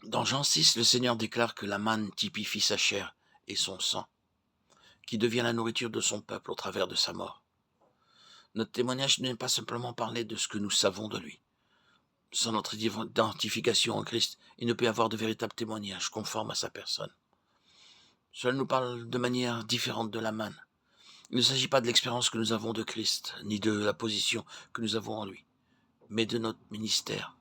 Dans Jean 6, le Seigneur déclare que la manne typifie sa chair et son sang, qui devient la nourriture de son peuple au travers de sa mort. Notre témoignage n'est pas simplement parler de ce que nous savons de lui. Sans notre identification en Christ, il ne peut y avoir de véritable témoignage conforme à sa personne. Cela nous parle de manière différente de la manne. Il ne s'agit pas de l'expérience que nous avons de Christ, ni de la position que nous avons en lui, mais de notre ministère,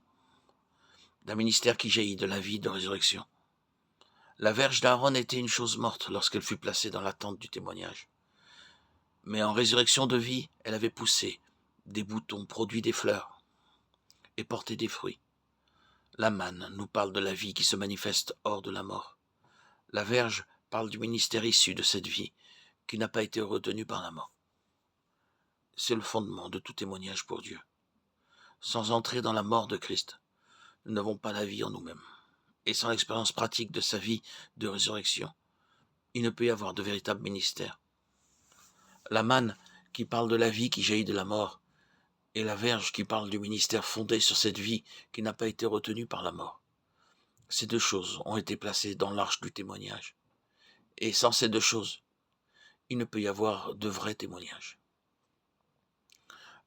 d'un ministère qui jaillit de la vie de résurrection. La verge d'Aaron était une chose morte lorsqu'elle fut placée dans l'attente du témoignage. Mais en résurrection de vie, elle avait poussé des boutons, produit des fleurs et porté des fruits. La manne nous parle de la vie qui se manifeste hors de la mort. La verge parle du ministère issu de cette vie qui n'a pas été retenu par la mort. C'est le fondement de tout témoignage pour Dieu. Sans entrer dans la mort de Christ, nous n'avons pas la vie en nous-mêmes. Et sans l'expérience pratique de sa vie de résurrection, il ne peut y avoir de véritable ministère. La manne qui parle de la vie qui jaillit de la mort, et la verge qui parle du ministère fondé sur cette vie qui n'a pas été retenue par la mort. Ces deux choses ont été placées dans l'arche du témoignage. Et sans ces deux choses, il ne peut y avoir de vrai témoignage.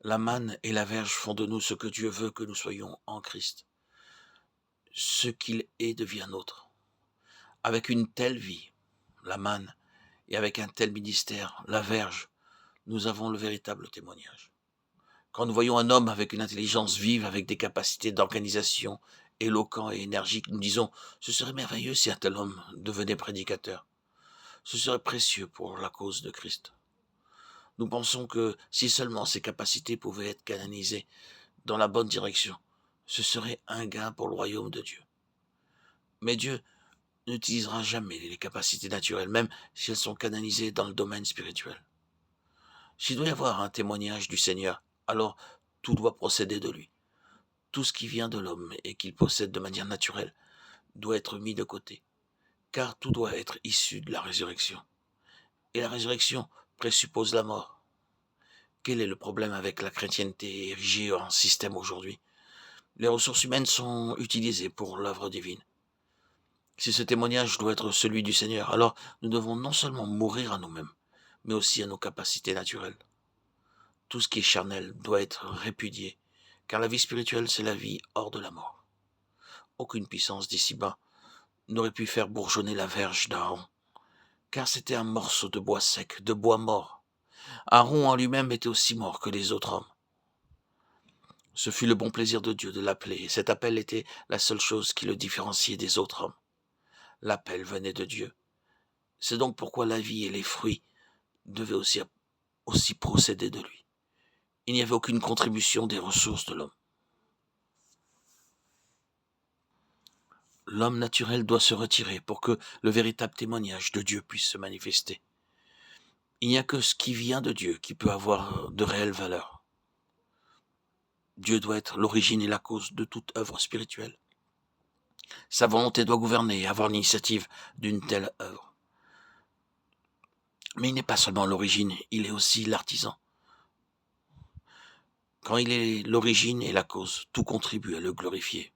La manne et la verge font de nous ce que Dieu veut que nous soyons en Christ. Ce qu'il est devient nôtre. Avec une telle vie, la manne, et avec un tel ministère, la verge, nous avons le véritable témoignage. Quand nous voyons un homme avec une intelligence vive, avec des capacités d'organisation, éloquent et énergique, nous disons « Ce serait merveilleux si un tel homme devenait prédicateur. Ce serait précieux pour la cause de Christ. » Nous pensons que si seulement ces capacités pouvaient être canalisées dans la bonne direction, ce serait un gain pour le royaume de Dieu. Mais Dieu n'utilisera jamais les capacités naturelles, même si elles sont canalisées dans le domaine spirituel. S'il doit y avoir un témoignage du Seigneur, alors tout doit procéder de lui. Tout ce qui vient de l'homme et qu'il possède de manière naturelle doit être mis de côté, car tout doit être issu de la résurrection. Et la résurrection présuppose la mort. Quel est le problème avec la chrétienté érigée en système aujourd'hui? Les ressources humaines sont utilisées pour l'œuvre divine. Si ce témoignage doit être celui du Seigneur, alors nous devons non seulement mourir à nous-mêmes, mais aussi à nos capacités naturelles. Tout ce qui est charnel doit être répudié, car la vie spirituelle, c'est la vie hors de la mort. Aucune puissance d'ici-bas n'aurait pu faire bourgeonner la verge d'Aaron, car c'était un morceau de bois sec, de bois mort. Aaron en lui-même était aussi mort que les autres hommes. Ce fut le bon plaisir de Dieu de l'appeler, et cet appel était la seule chose qui le différenciait des autres hommes. L'appel venait de Dieu. C'est donc pourquoi la vie et les fruits devaient aussi procéder de lui. Il n'y avait aucune contribution des ressources de l'homme. L'homme naturel doit se retirer pour que le véritable témoignage de Dieu puisse se manifester. Il n'y a que ce qui vient de Dieu qui peut avoir de réelle valeur. Dieu doit être l'origine et la cause de toute œuvre spirituelle. Sa volonté doit gouverner et avoir l'initiative d'une telle œuvre. Mais il n'est pas seulement l'origine, il est aussi l'artisan. Quand il est l'origine et la cause, tout contribue à le glorifier.